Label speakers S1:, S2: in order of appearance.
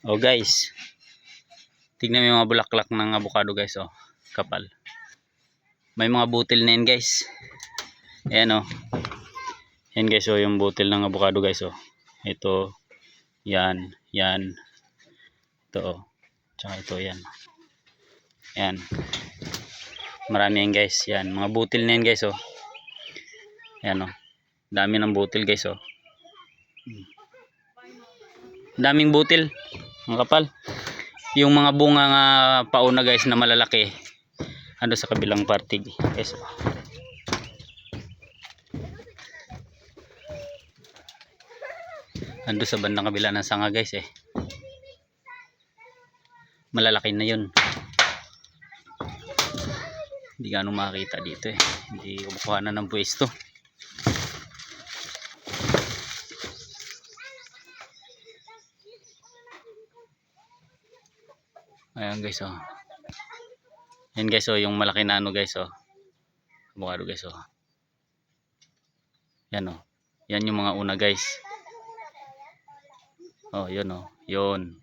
S1: Oh guys, tignan mo yung mga bulaklak ng avocado guys, oh, kapal. May mga butil na yan guys. Ayan oh. Yan guys, oh, yung butil ng avocado guys, oh. Ito, yan, yan. Ito, oh. Tsaka ito, yan. Yan. Marami yan guys, yan. Mga butil na yan guys, oh. Yan oh. Dami ng butil guys, oh. Daming butil. Ang kapal. Yung mga bunga nga pauna guys na malalaki, ano sa kabilang parte guys, oh. Ando sa bandang kabila ng sanga guys, eh. Malalaki na yun. Hindi ganong makita dito, eh. Hindi kumukuha na ng pwesto. Ayan guys, oh. Yan guys, oh, yung malaki na ano guys, oh. Avocado guys, oh. Yan oh. Yan yung mga una guys. Oh, yun oh. Yun.